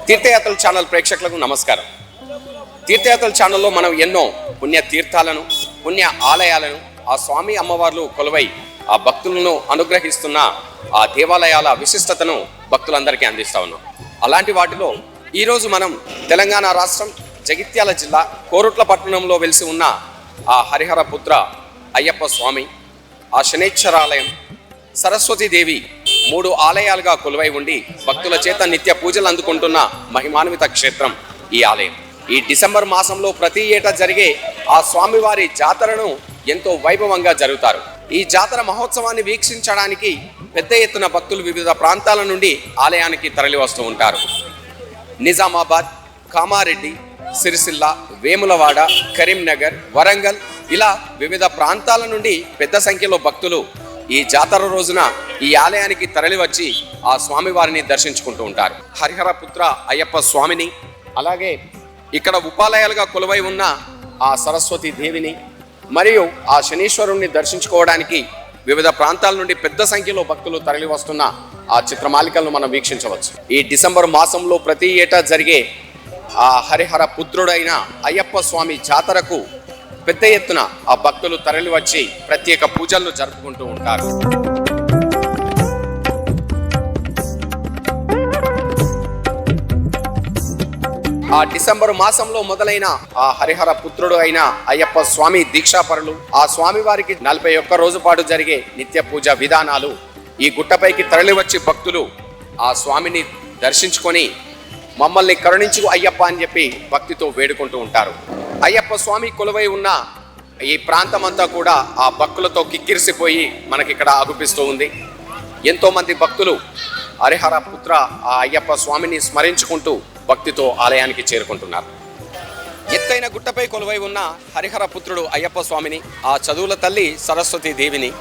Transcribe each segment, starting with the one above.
తీర్థయాత్రల channel ప్రేక్షకులకు నమస్కారం. తీర్థయాత్రల ఛానల్లో మనం ఎన్నో పుణ్య తీర్థాలను, పుణ్య ఆలయాలను, ఆ స్వామి అమ్మవార్లు కొలువై ఆ భక్తులను అనుగ్రహిస్తున్న ఆ దేవాలయాల విశిష్టతను భక్తులందరికీ అందిస్తూ ఉన్నాం. అలాంటి వాటిలో ఈరోజు మనం తెలంగాణ రాష్ట్రం జగిత్యాల జిల్లా కోరుట్ల పట్టణంలో వెలిసి ఉన్న ఆ హరిహరపుత్ర అయ్యప్ప స్వామి, ఆ శనేశ్వరాలయం, సరస్వతీదేవి 3 ఆలయాలుగా కొలువై ఉండి భక్తుల చేత నిత్య పూజలు అందుకుంటున్న మహిమాన్విత క్షేత్రం ఈ ఆలయం. ఈ డిసెంబర్ మాసంలో ప్రతి ఏటా జరిగే ఆ స్వామివారి జాతరను ఎంతో వైభవంగా జరుగుతారు. ఈ జాతర మహోత్సవాన్ని వీక్షించడానికి పెద్ద ఎత్తున భక్తులు వివిధ ప్రాంతాల నుండి ఆలయానికి తరలి వస్తూ ఉంటారు. నిజామాబాద్, కామారెడ్డి, సిరిసిల్ల, వేములవాడ, కరీంనగర్, వరంగల్ ఇలా వివిధ ప్రాంతాల నుండి పెద్ద సంఖ్యలో భక్తులు ఈ జాతర రోజున ఈ ఆలయానికి తరలి వచ్చి ఆ స్వామివారిని దర్శించుకుంటూ ఉంటారు. హరిహరపుత్ర అయ్యప్ప స్వామిని, అలాగే ఇక్కడ ఉపాలయాలుగా కొలువై ఉన్న ఆ సరస్వతి దేవిని మరియు ఆ శనీశ్వరుణ్ణి దర్శించుకోవడానికి వివిధ ప్రాంతాల నుండి పెద్ద సంఖ్యలో భక్తులు తరలి వస్తున్న ఆ చిత్రమాలికలను మనం వీక్షించవచ్చు. ఈ డిసెంబర్ మాసంలో ప్రతి ఏటా జరిగే ఆ హరిహర పుత్రుడైన అయ్యప్ప స్వామి జాతరకు పెద్ద ఎత్తున ఆ భక్తులు తరలి వచ్చి ప్రత్యేక పూజలను జరుపుకుంటూ ఉంటారు. ఆ డిసెంబర్ మాసంలో మొదలైన ఆ హరిహర పుత్రుడు అయిన అయ్యప్ప స్వామి దీక్షాపరులు, ఆ స్వామి వారికి 41 రోజు పాటు జరిగే నిత్య పూజ విధానాలు, ఈ గుట్టపైకి తరలి వచ్చి భక్తులు ఆ స్వామిని దర్శించుకొని మమ్మల్ని కరుణించు అయ్యప్ప అని చెప్పి భక్తితో వేడుకుంటూ ఉంటారు. అయ్యప్ప స్వామి కొలువై ఉన్న ఈ ప్రాంతం అంతా కూడా ఆ భక్తులతో కిక్కిరిసిపోయి మనకిక్కడ అగుపిస్తూ ఉంది. ఎంతోమంది భక్తులు హరిహర పుత్ర ఆ అయ్యప్ప స్వామిని స్మరించుకుంటూ భక్తితో ఆలయానికి చేరుకుంటున్నారు. ఎత్తైన గుట్టపై కొలువై ఉన్న హరిహర పుత్రుడు అయ్యప్ప స్వామిని, ఆ చదువుల తల్లి సరస్వతి దేవిని,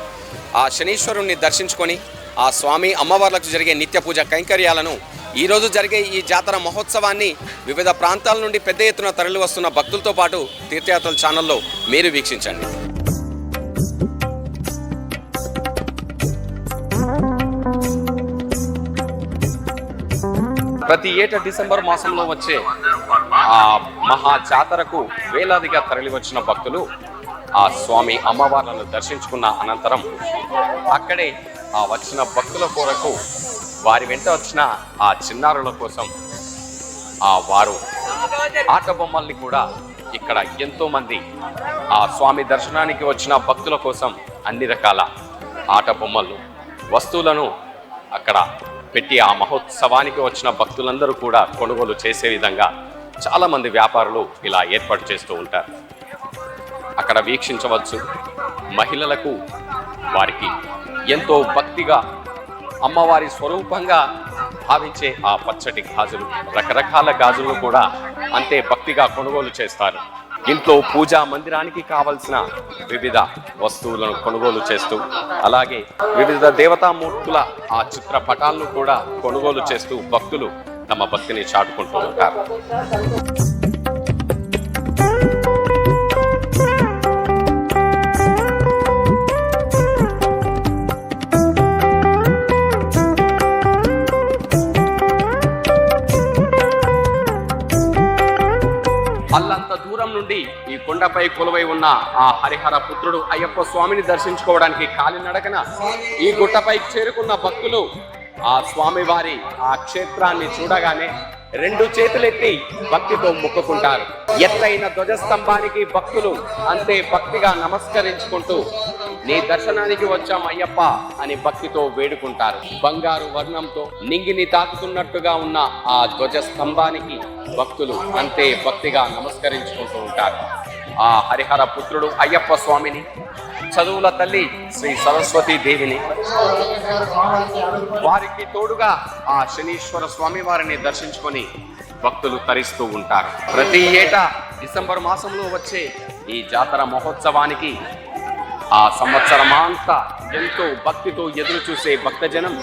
ఆ శనీశ్వరుణ్ణి దర్శించుకొని ఆ స్వామి అమ్మవార్లకు జరిగే నిత్య పూజ కైంకర్యాలను, ఈరోజు జరిగే ఈ జాతర మహోత్సవాన్ని వివిధ ప్రాంతాల నుండి పెద్ద ఎత్తున తరలి వస్తున్న భక్తులతో పాటు తీర్థయాత్రల ఛానల్లో మీరు వీక్షించండి. ప్రతి ఏటా డిసెంబర్ మాసంలో వచ్చే ఆ మహా జాతరకు వేలాదిగా తరలి వచ్చిన భక్తులు ఆ స్వామి అమ్మవార్లను దర్శించుకున్న అనంతరం అక్కడే ఆ వచ్చిన భక్తుల కొరకు, వారి వెంట వచ్చిన ఆ చిన్నారుల కోసం వారు ఆట బొమ్మల్ని కూడా ఇక్కడ ఎంతోమంది ఆ స్వామి దర్శనానికి వచ్చిన భక్తుల కోసం అన్ని రకాల ఆట బొమ్మలు, వస్తువులను అక్కడ పెట్టి ఆ మహోత్సవానికి వచ్చిన భక్తులందరూ కూడా కొనుగోలు చేసే విధంగా చాలామంది వ్యాపారులు ఇలా ఏర్పాటు చేస్తూ ఉంటారు. అక్కడ వీక్షించవచ్చు. మహిళలకు వారికి ఎంతో భక్తిగా అమ్మవారి స్వరూపంగా భావించే ఆ పచ్చటి గాజులు, రకరకాల గాజులను కూడా అంతే భక్తిగా కొనుగోలు చేస్తారు. ఇంట్లో పూజా మందిరానికి కావలసిన వివిధ వస్తువులను కొనుగోలు చేస్తూ, అలాగే వివిధ దేవతామూర్తుల ఆ చిత్రపటాలను కూడా కొనుగోలు చేస్తూ భక్తులు తమ భక్తిని చాటుకుంటూ ఉంటారు. అల్లంత దూరం నుండి ఈ కొండపై కొలువై ఉన్న ఆ హరిహర పుత్రుడు అయ్యప్ప స్వామిని దర్శించుకోవడానికి కాలినడకన ఈ గుట్టపై చేరుకున్న భక్తులు ఆ స్వామివారి ఆ క్షేత్రాన్ని చూడగానే 2 చేతులెత్తి భక్తితో మొక్కుకుంటారు. ఎత్తైన ధ్వజస్తంభానికి భక్తులు అంతే భక్తిగా నమస్కరించుకుంటూ నీ దర్శనానికి వచ్చాం అయ్యప్ప అని భక్తితో వేడుకుంటారు. బంగారు వర్ణంతో నింగిని తాకుతున్నట్టుగా ఉన్న ఆ ధ్వజస్తంభానికి భక్తులు అంతే భక్తిగా నమస్కరించుకుంటూ ఉంటారు. ఆ హరిహర పుత్రుడు అయ్యప్ప స్వామిని, చదువుల తల్లి శ్రీ సరస్వతి దేవిని, వారికి తోడుగా ఆ శనీశ్వర స్వామి వారిని దర్శించుకొని భక్తులు తరిస్తూ ఉంటారు. ప్రతి ఏటా డిసెంబర్ మాసంలో వచ్చే ఈ జాతర మహోత్సవానికి ఆ సంవత్సరమంతా ఎంతో భక్తితో ఎదురు చూసే భక్తజనం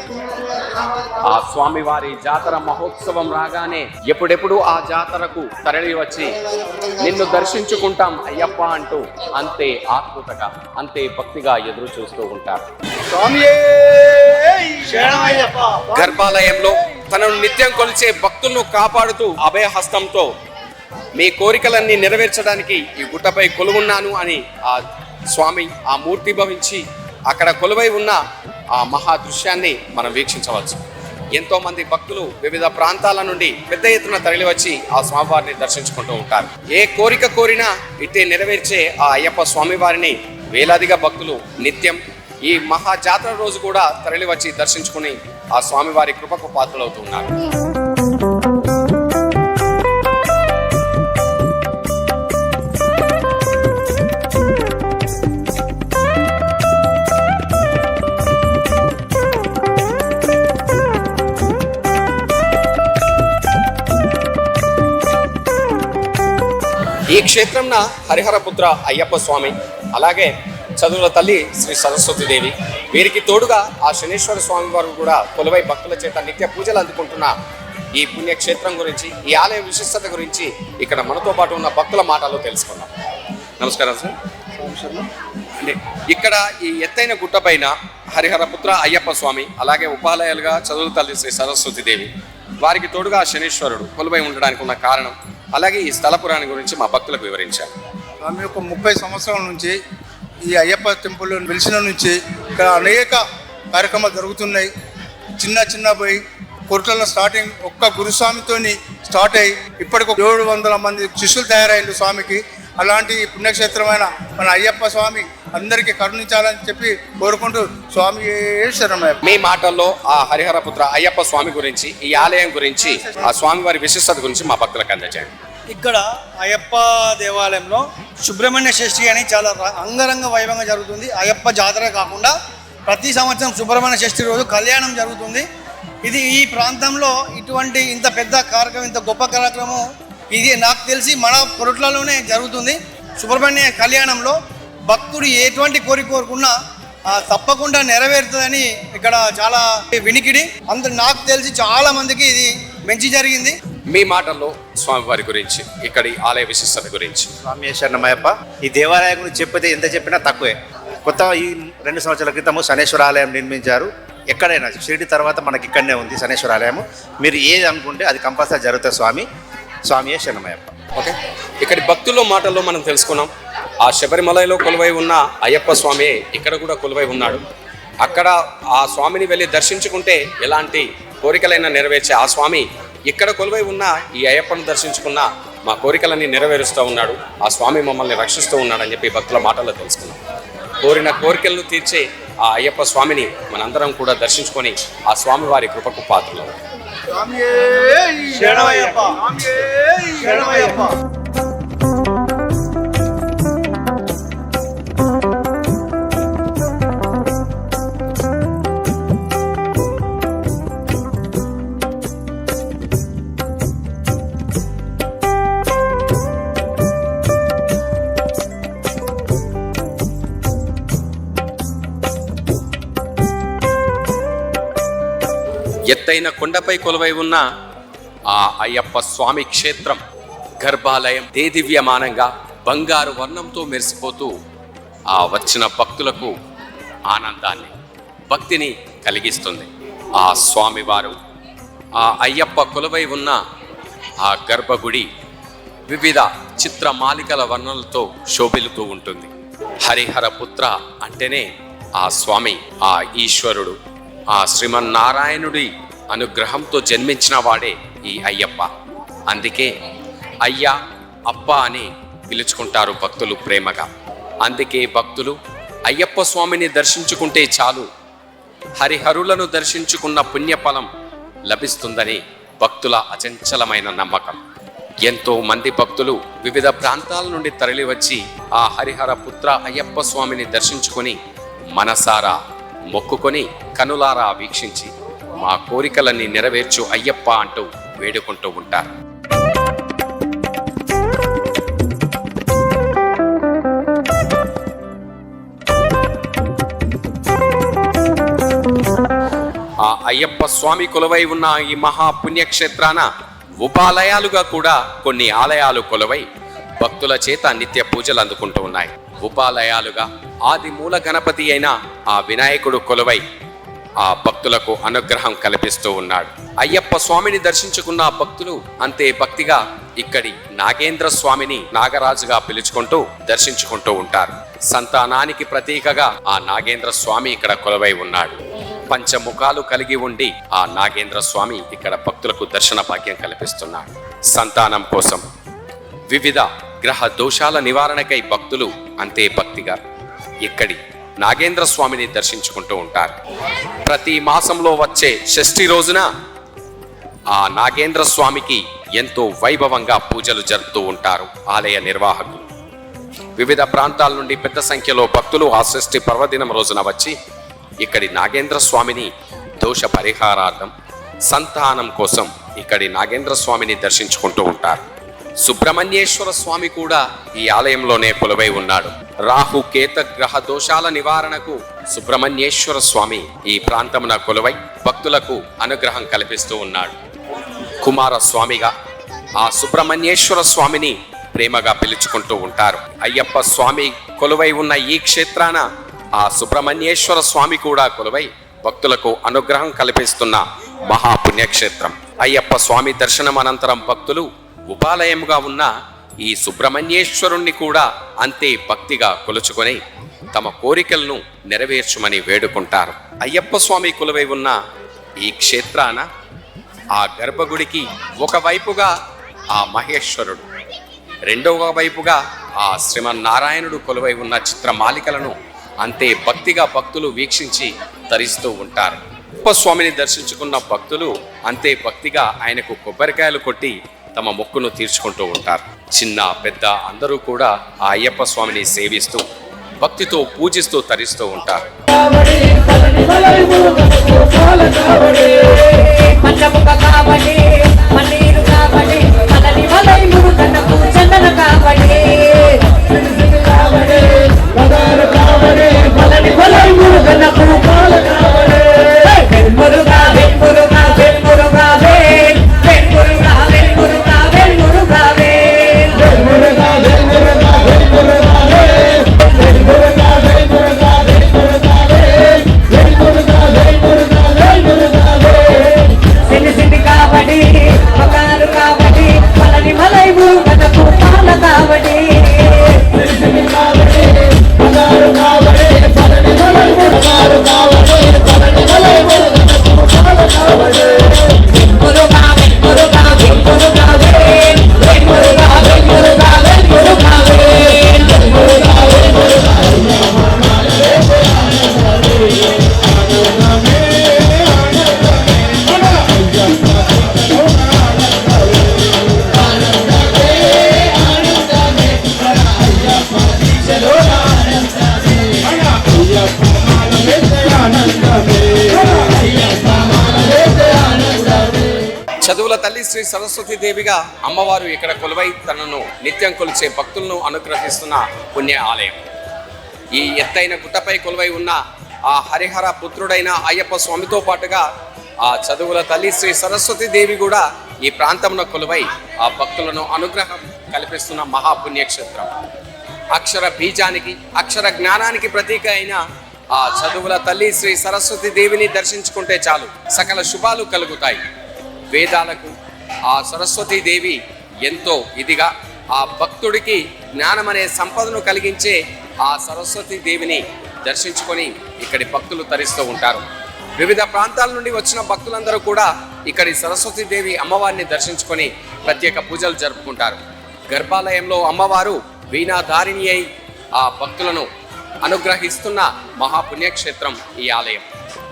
ఆ స్వామివారి జాతర మహోత్సవం రాగానే ఎప్పుడెప్పుడు ఆ జాతరకు తరలి వచ్చి నిన్ను దర్శించుకుంటాం అయ్యప్ప అంటూ అంతే ఆత్రుతగా, అంతే భక్తిగా ఎదురు చూస్తూ ఉంటారు. గర్భాలయంలో తనను నిత్యం కొలిచే భక్తులను కాపాడుతూ అభయహస్తంతో మీ కోరికలన్నీ నెరవేర్చడానికి ఈ గుట్టపై కొలువున్నాను అని ఆ స్వామి ఆ మూర్తి భవించి అక్కడ కొలువై ఉన్న ఆ మహా దృశ్యాన్ని మనం వీక్షించవచ్చు. ఎంతోమంది భక్తులు వివిధ ప్రాంతాల నుండి పెద్ద ఎత్తున తరలివచ్చి ఆ స్వామివారిని దర్శించుకుంటూ ఉంటారు. ఏ కోరిక కోరినా ఇట్టే నెరవేర్చే ఆ అయ్యప్ప స్వామివారిని వేలాదిగా భక్తులు నిత్యం ఈ మహా జాతర రోజు కూడా తరలివచ్చి దర్శించుకుని ఆ స్వామివారి కృపకు పాత్రలవుతున్నారు. ఈ క్షేత్రంన హరిహరపుత్ర అయ్యప్ప స్వామి, అలాగే చదువుల తల్లి శ్రీ సరస్వతి దేవి, వీరికి తోడుగా ఆ శనీశ్వర స్వామి వారు కూడా కొలువై భక్తుల చేత నిత్య పూజలు అందుకుంటున్న ఈ పుణ్యక్షేత్రం గురించి, ఈ ఆలయ విశిష్టత గురించి ఇక్కడ మనతో పాటు ఉన్న భక్తుల మాటల్లో తెలుసుకుందాం. నమస్కారం సార్. అంటే ఇక్కడ ఈ ఎత్తైన గుట్ట పైన హరిహరపుత్ర అయ్యప్ప స్వామి, అలాగే ఉపాలయాలుగా చదువుల తల్లి శ్రీ సరస్వతి దేవి, వారికి తోడుగా శనీశ్వరుడు కొలువై ఉండడానికి ఉన్న కారణం, అలాగే ఈ స్థల పురాణం గురించి మా భక్తులకు వివరించారు. స్వామి యొక్క 30 సంవత్సరాల నుంచి ఈ అయ్యప్ప టెంపుల్ వెలిసిన నుంచి ఇక్కడ అనేక కార్యక్రమాలు జరుగుతున్నాయి. చిన్న పోయి కొరట్లలో స్టార్టింగ్ ఒక్క గురుస్వామితోని స్టార్ట్ అయ్యి ఇప్పటికి 700 మంది శిష్యులు తయారయ్యారు స్వామికి. అలాంటి పుణ్యక్షేత్రమైన మన అయ్యప్ప స్వామి అందరికీ కరుణించాలని చెప్పి కోరుకుంటూ స్వామి శరణమయ్య. మీ మాటల్లో ఆ హరిహరపుత్ర అయ్యప్ప స్వామి గురించి, ఈ ఆలయం గురించి, ఆ స్వామివారి విశిష్టత గురించి మా భక్తులకు అందజేయండి. ఇక్కడ అయ్యప్ప దేవాలయంలో సుబ్రహ్మణ్య షష్ఠి అని చాలా అంగరంగ వైభవంగా జరుగుతుంది. అయ్యప్ప జాతర కాకుండా ప్రతి సంవత్సరం సుబ్రహ్మణ్య షష్ఠి రోజు కళ్యాణం జరుగుతుంది. ఇది ఈ ప్రాంతంలో ఇటువంటి ఇంత పెద్ద కార్యక్రమం, ఇంత గొప్ప కార్యక్రమం ఇది నాకు తెలిసి మన కొరట్లలోనే జరుగుతుంది. సుబ్రహ్మణ్య కళ్యాణంలో భక్తుడు ఎటువంటి కోరిక కోరుకున్నా తప్పకుండా నెరవేరుతుందని ఇక్కడ చాలా వినికిడి. నాకు తెలిసి చాలా మందికి ఇది మంచి జరిగింది. మీ మాటల్లో స్వామివారి గురించి, ఇక్కడి ఆలయ విశిష్టత గురించి. స్వామి శరణమయ్యప్ప. ఈ దేవాలయం గురించి చెప్పితే ఎంత చెప్పినా తక్కువే. కొత్త ఈ 2 సంవత్సరాల క్రితము శనేశ్వర ఆలయం నిర్మించారు. ఎక్కడైనా షిరిడి తర్వాత మనకి ఇక్కడనే ఉంది శనేశ్వర ఆలయము. మీరు ఏది అనుకుంటే అది కంపల్సరీ జరుగుతుంది. స్వామి శరణమయ్యప్ప. ఓకే, ఇక్కడి భక్తుల మాటల్లో మనం తెలుసుకున్నాం. ఆ శబరిమలలో కొలువై ఉన్న అయ్యప్ప స్వామి ఇక్కడ కూడా కొలువై ఉన్నాడు. అక్కడ ఆ స్వామిని వెళ్ళి దర్శించుకుంటే ఎలాంటి కోరికలైనా నెరవేర్చే ఆ స్వామి ఇక్కడ కొలువై ఉన్న ఈ అయ్యప్పను దర్శించుకున్న మా కోరికలన్నీ నెరవేరుస్తూ ఉన్నాడు. ఆ స్వామి మమ్మల్ని రక్షిస్తూ ఉన్నాడని చెప్పి భక్తుల మాటల్లో తెలుసుకున్నాం. కోరిన కోరికలను తీర్చే ఆ అయ్యప్ప స్వామిని మనందరం కూడా దర్శించుకొని ఆ స్వామి వారి కృపకు పాత్రలు. ఎత్తైన కొండపై కొలువై ఉన్న ఆ అయ్యప్ప స్వామి క్షేత్రం గర్భాలయం దేదివ్యమానంగా బంగారు వర్ణంతో మెరిసిపోతూ ఆ వచ్చిన భక్తులకు ఆనందాన్ని, భక్తిని కలిగిస్తుంది. ఆ స్వామివారు ఆ అయ్యప్ప కొలువై ఉన్న ఆ గర్భగుడి వివిధ చిత్రమాలికల వర్ణనలతో శోభిల్లుతూ ఉంటుంది. హరిహరపుత్ర అంటేనే ఆ స్వామి, ఆ ఈశ్వరుడు, ఆ శ్రీమన్నారాయణుడి అనుగ్రహంతో జన్మించిన వాడే ఈ అయ్యప్ప. అందుకే అయ్య అప్ప అని పిలుచుకుంటారు భక్తులు ప్రేమగా. అందుకే భక్తులు అయ్యప్ప స్వామిని దర్శించుకుంటే చాలు హరిహరులను దర్శించుకున్న పుణ్యఫలం లభిస్తుందని భక్తుల అచంచలమైన నమ్మకం. ఎంతో మంది భక్తులు వివిధ ప్రాంతాల నుండి తరలివచ్చి ఆ హరిహర పుత్ర అయ్యప్ప స్వామిని దర్శించుకొని మనసారా మొక్కుకొని కనులారా వీక్షించి మా కోరికలన్నీ నెరవేర్చు అయ్యప్ప అంటూ వేడుకుంటూ ఉంటారు. ఆ అయ్యప్ప స్వామి కొలువై ఉన్న ఈ మహాపుణ్యక్షేత్రాన ఉపాలయాలుగా కూడా కొన్ని ఆలయాలు కొలువై భక్తుల చేత నిత్య పూజలు అందుకుంటూ ఉన్నాయి. ఉపాలయాలుగా ఆది మూల గణపతి అయిన ఆ వినాయకుడు కొలువై ఆ భక్తులకు అనుగ్రహం కల్పిస్తూ ఉన్నాడు. అయ్యప్ప స్వామిని దర్శించుకున్న భక్తులు అంతే భక్తిగా ఇక్కడి నాగేంద్ర స్వామిని నాగరాజుగా పిలుచుకుంటూ దర్శించుకుంటూ ఉంటారు. సంతానానికి ప్రతీకగా ఆ నాగేంద్ర స్వామి ఇక్కడ కొలువై ఉన్నాడు. పంచముఖాలు కలిగి ఉండి ఆ నాగేంద్ర స్వామి ఇక్కడ భక్తులకు దర్శన భాగ్యం కల్పిస్తున్నాడు. సంతానం కోసం, వివిధ గ్రహ దోషాల నివారణకై భక్తులు అంతే భక్తిగా ఇక్కడి నాగేంద్ర స్వామిని దర్శించుకుంటూ ఉంటారు. ప్రతి మాసంలో వచ్చే షష్ఠి రోజున ఆ నాగేంద్ర స్వామికి ఎంతో వైభవంగా పూజలు జరుపుతూ ఉంటారు ఆలయ నిర్వాహకులు. వివిధ ప్రాంతాల నుండి పెద్ద సంఖ్యలో భక్తులు ఆ షష్ఠి పర్వదినం రోజున వచ్చి ఇక్కడి నాగేంద్ర స్వామిని దోష పరిహారార్థం, సంతానం కోసం ఇక్కడి నాగేంద్ర స్వామిని దర్శించుకుంటూ ఉంటారు. సుబ్రహ్మణ్యేశ్వర స్వామి కూడా ఈ ఆలయంలోనే కొలువై ఉన్నాడు. రాహు కేత గ్రహ దోషాల నివారణకు సుబ్రహ్మణ్యేశ్వర స్వామి ఈ ప్రాంతమున కొలువై భక్తులకు అనుగ్రహం కల్పిస్తూ ఉన్నాడు. కుమార స్వామిగా ఆ సుబ్రహ్మణ్యేశ్వర స్వామిని ప్రేమగా పిలుచుకుంటూ ఉంటారు. అయ్యప్ప స్వామి కొలువై ఉన్న ఈ క్షేత్రాన ఆ సుబ్రహ్మణ్యేశ్వర స్వామి కూడా కొలువై భక్తులకు అనుగ్రహం కల్పిస్తున్న మహాపుణ్యక్షేత్రం. అయ్యప్ప స్వామి దర్శనం అనంతరం భక్తులు ఉపాలయముగా ఉన్న ఈ సుబ్రహ్మణ్యేశ్వరుణ్ణి కూడా అంతే భక్తిగా కొలుచుకొని తమ కోరికలను నెరవేర్చుమని వేడుకుంటారు. అయ్యప్ప స్వామి కొలువై ఉన్న ఈ క్షేత్రాన ఆ గర్భగుడికి ఒకవైపుగా ఆ మహేశ్వరుడు, రెండవ వైపుగా ఆ శ్రీమన్నారాయణుడు కొలువై ఉన్న చిత్రమాలికలను అంతే భక్తిగా భక్తులు వీక్షించి తరిస్తూ ఉంటారు. అయ్యప్ప స్వామిని దర్శించుకున్న భక్తులు అంతే భక్తిగా ఆయనకు కొబ్బరికాయలు కొట్టి తమ మొక్కును తీర్చుకుంటూ ఉంటారు. చిన్న పెద్ద అందరూ కూడా ఆ అయ్యప్ప స్వామిని సేవిస్తూ భక్తితో పూజిస్తూ తరిస్తూ ఉంటారు. చదువుల తల్లి శ్రీ సరస్వతి దేవిగా అమ్మవారు ఇక్కడ కొలువై తనను నిత్యం కొలిచే భక్తులను అనుగ్రహిస్తున్న పుణ్య ఆలయం. ఈ ఎత్తైన గుట్టపై కొలువై ఉన్న ఆ హరిహర పుత్రుడైన అయ్యప్ప స్వామితో పాటుగా ఆ చదువుల తల్లి శ్రీ సరస్వతి దేవి కూడా ఈ ప్రాంతంలో కొలువై ఆ భక్తులను అనుగ్రహం కల్పిస్తున్న మహాపుణ్యక్షేత్రం. అక్షర బీజానికి, అక్షర జ్ఞానానికి ప్రతీక అయిన ఆ చదువుల తల్లి శ్రీ సరస్వతి దేవిని దర్శించుకుంటే చాలు సకల శుభాలు కలుగుతాయి. వేదాలకు ఆ సరస్వతీ దేవి ఎంతో ఇదిగా ఆ భక్తుడికి జ్ఞానం అనే సంపదను కలిగించే ఆ సరస్వతీ దేవిని దర్శించుకొని ఇక్కడి భక్తులు తరిస్తూ ఉంటారు. వివిధ ప్రాంతాల నుండి వచ్చిన భక్తులందరూ కూడా ఇక్కడి సరస్వతీ దేవి అమ్మవారిని దర్శించుకొని ప్రత్యేక పూజలు జరుపుకుంటారు. గర్భాలయంలో అమ్మవారు వీణాధారిణి అయి ఆ భక్తులను అనుగ్రహిస్తున్న మహాపుణ్యక్షేత్రం ఈ ఆలయం.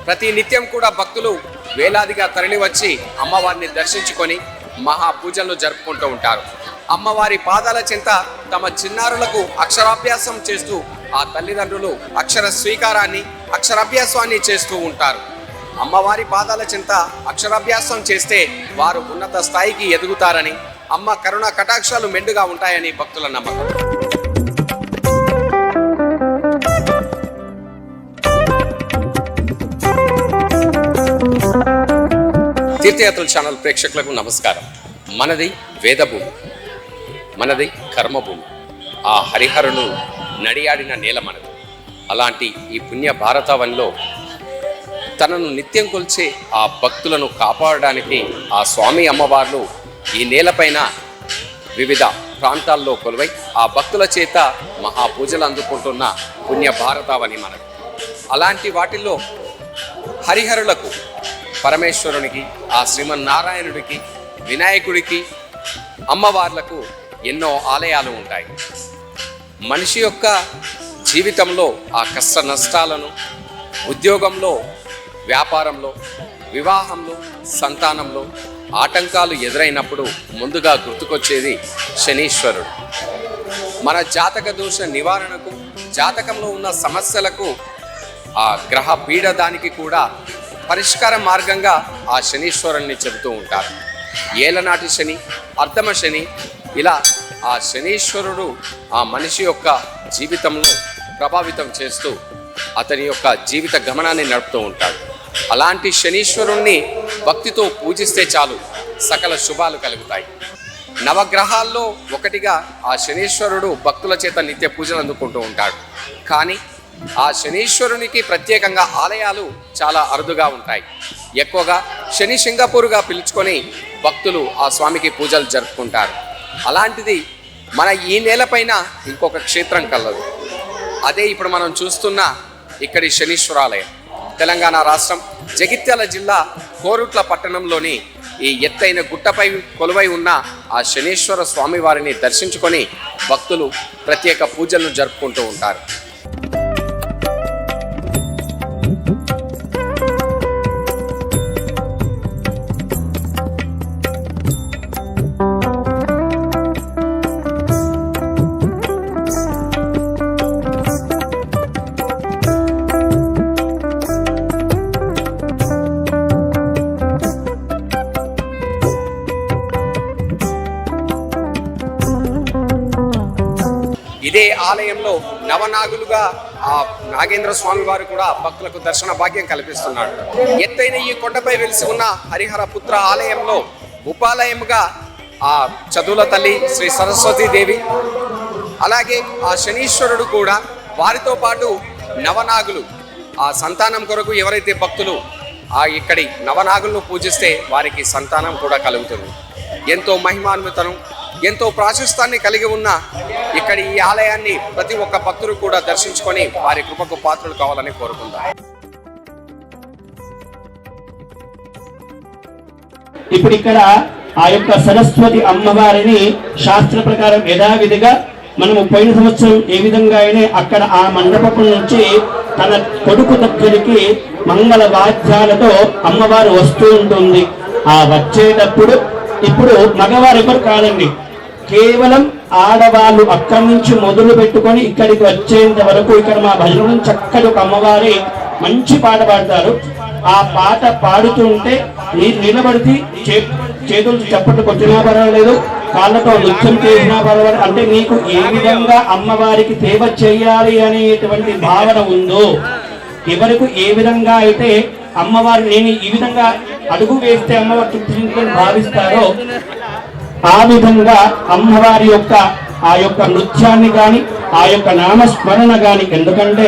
ప్రతి నిత్యం కూడా భక్తులు వేలాదిగా తరలి వచ్చి అమ్మవారిని దర్శించుకొని మహా పూజలను జరుపుకుంటూ ఉంటారు. అమ్మవారి పాదాల చెంత తమ చిన్నారులకు అక్షరాభ్యాసం చేస్తూ ఆ తల్లిదండ్రులు అక్షర స్వీకారాన్ని, అక్షరాభ్యాసాన్ని చేస్తూ ఉంటారు. అమ్మవారి పాదాల చెంత అక్షరాభ్యాసం చేస్తే వారు ఉన్నత స్థాయికి ఎదుగుతారని, అమ్మ కరుణ కటాక్షాలు మెండుగా ఉంటాయని భక్తుల నమ్మకం. తీర్థయాత్రల ఛానల్ ప్రేక్షకులకు నమస్కారం. మనది వేదభూమి, మనది కర్మభూమి. ఆ హరిహరులు నడియాడిన నేల మనది. అలాంటి ఈ పుణ్య భారతావనిలో తనను నిత్యం కొలిచే ఆ భక్తులను కాపాడడానికి ఆ స్వామి అమ్మవార్లు ఈ నేలపైన వివిధ ప్రాంతాల్లో కొలువై ఆ భక్తుల చేత మహాపూజలు అందుకుంటున్న పుణ్య భారతావని మనకు. అలాంటి వాటిల్లో హరిహరులకు, పరమేశ్వరునికి, ఆ శ్రీమన్నారాయణుడికి, వినాయకుడికి, అమ్మవార్లకు ఎన్నో ఆలయాలు ఉంటాయి. మనిషి యొక్క జీవితంలో ఆ కష్ట నష్టాలను, ఉద్యోగంలో, వ్యాపారంలో, వివాహంలో, సంతానంలో ఆటంకాలు ఎదురైనప్పుడు ముందుగా గుర్తుకొచ్చేది శనీశ్వరుడు. మన జాతక దోష నివారణకు, జాతకంలో ఉన్న సమస్యలకు, ఆ గ్రహ పీడ దానికి కూడా పరిష్కార మార్గంగా ఆ శనీశ్వరుణ్ణి చెబుతూ ఉంటారు. ఏలనాటి శని, అర్ధమ శని, ఇలా ఆ శనీశ్వరుడు ఆ మనిషి యొక్క జీవితంలో ప్రభావితం చేస్తూ అతని యొక్క జీవిత గమనాన్ని నడుపుతూ ఉంటాడు. అలాంటి శనీశ్వరుణ్ణి భక్తితో పూజిస్తే చాలు సకల శుభాలు కలుగుతాయి. నవగ్రహాల్లో ఒకటిగా ఆ శనీశ్వరుడు భక్తుల చేత నిత్య పూజలు అందుకుంటూ ఉంటాడు. కానీ ఆ శనీశ్వరునికి ప్రత్యేకంగా ఆలయాలు చాలా అరుదుగా ఉంటాయి. ఎక్కువగా శని సింగపూరుగా పిలుచుకొని భక్తులు ఆ స్వామికి పూజలు జరుపుకుంటారు. అలాంటిది మన ఈ నేలపైన ఇంకొక క్షేత్రం కలదు. అదే ఇప్పుడు మనం చూస్తున్న ఇక్కడి శనీశ్వరాలయం. తెలంగాణ రాష్ట్రం జగిత్యాల జిల్లా కోరుట్ల పట్టణంలోని ఈ ఎత్తైన గుట్టపై కొలువై ఉన్న ఆ శనీశ్వర స్వామి వారిని దర్శించుకొని భక్తులు ప్రత్యేక పూజలను జరుపుకుంటూ ఉంటారు. ఇదే ఆలయంలో నవనాగులుగా ఆ నాగేంద్ర స్వామి వారు కూడా భక్తులకు దర్శన భాగ్యం కల్పిస్తున్నాడు. ఎత్తైన ఈ కొండపై వెలిసి ఉన్న హరిహర పుత్ర ఆలయంలో ఉపాలయముగా ఆ చదువుల తల్లి శ్రీ సరస్వతీదేవి, అలాగే ఆ శనీశ్వరుడు కూడా, వారితో పాటు నవనాగులు, ఆ సంతానం కొరకు ఎవరైతే భక్తులు ఆ ఇక్కడి నవనాగులను పూజిస్తే వారికి సంతానం కూడా కలుగుతుంది. ఎంతో మహిమాన్వితనం, ఎంతో ప్రాశస్తాన్ని కలిగి ఉన్న ఇక్కడి ఈ ఆలయాన్ని ప్రతి ఒక్క భక్తుడు కూడా దర్శించుకొని వారి కృపకు పాత్రలు కావాలని కోరుకుందాం. ఇప్పుడు ఇక్కడ ఆ యొక్క సరస్వతి అమ్మవారిని శాస్త్ర ప్రకారం యథావిధిగా మనము పోయిన సంవత్సరం ఏ విధంగా అయినా అక్కడ ఆ మండపం నుంచి తన కొడుకు దగ్గరికి మంగళ వాద్యాలతో అమ్మవారు వస్తూ ఉంటుంది. ఆ వచ్చేటప్పుడు ఇప్పుడు మగవారు ఎవరు కాదండి, కేవలం ఆడవాళ్ళు అక్కడి నుంచి మొదలు పెట్టుకొని ఇక్కడికి వచ్చేంత వరకు ఇక్కడ మా భజన చక్కటి ఒక అమ్మవారి మంచి పాట పాడతారు. ఆ పాట పాడుతుంటే మీరు నిలబడితే చేతులు చప్పట్లు కొట్టినా పర్వాలేదు, కాళ్ళతో నృత్యం చేసినా పర్వాలేదు. అంటే మీకు ఏ విధంగా అమ్మవారికి సేవ చేయాలి అనేటువంటి భావన ఉందో, ఎవరికి ఏ విధంగా అయితే అమ్మవారు నేను ఈ విధంగా అడుగు వేస్తే అమ్మవారు తృప్తిని భావిస్తారో ఆ విధంగా అమ్మవారి యొక్క ఆ యొక్క నృత్యాన్ని కానీ ఆ యొక్క నామస్మరణ కానీ, ఎందుకంటే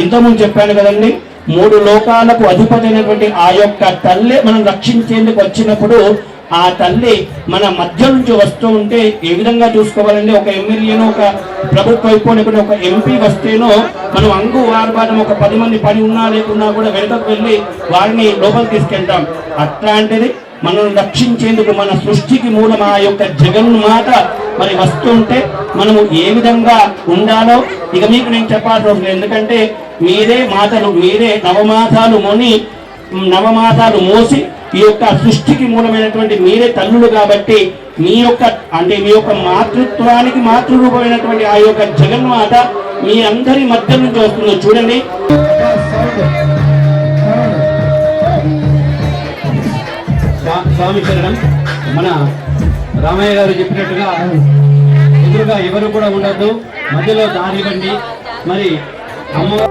ఇంతకుముందు చెప్పాను కదండి, 3 లోకాలకు అధిపతి అయినటువంటి ఆ యొక్క తల్లి మనం రక్షించేందుకు వచ్చినప్పుడు ఆ తల్లి మన మధ్య నుంచి వస్తూ ఉంటే ఏ విధంగా చూసుకోవాలండి. ఒక ఎమ్మెల్యేనో ఒక ప్రభుత్వ అయిపోయినప్పుడు ఒక ఎంపీ వస్తేనో మనం అంగు వారపాటం ఒక 10 మంది పని ఉన్నా లేకున్నా కూడా వెనుకకు వెళ్ళి వారిని లోపలికి తీసుకెళ్తాం. అట్లాంటిది మనం రక్షించేందుకు మన సృష్టికి మూలం ఆ యొక్క జగన్మాత మరి వస్తుంటే మనము ఏ విధంగా ఉండాలో ఇక మీకు నేను చెప్పాల్సి వస్తుంది. ఎందుకంటే మీరే మాతలు, మీరే నవమాసాలు మోసి ఈ యొక్క సృష్టికి మూలమైనటువంటి మీరే తల్లులు కాబట్టి మీ యొక్క అంటే మీ యొక్క మాతృత్వానికి మాతృరూపమైనటువంటి ఆ యొక్క జగన్మాత మీ అందరి మధ్య నుంచి వస్తుందో చూడండి. స్వామి శరణం. మన రామయ్య గారు చెప్పినట్టుగా ఎదురుగా ఎవరు కూడా ఉండద్దు, మధ్యలో దారి ఇవ్వండి. మరి అమ్మవారు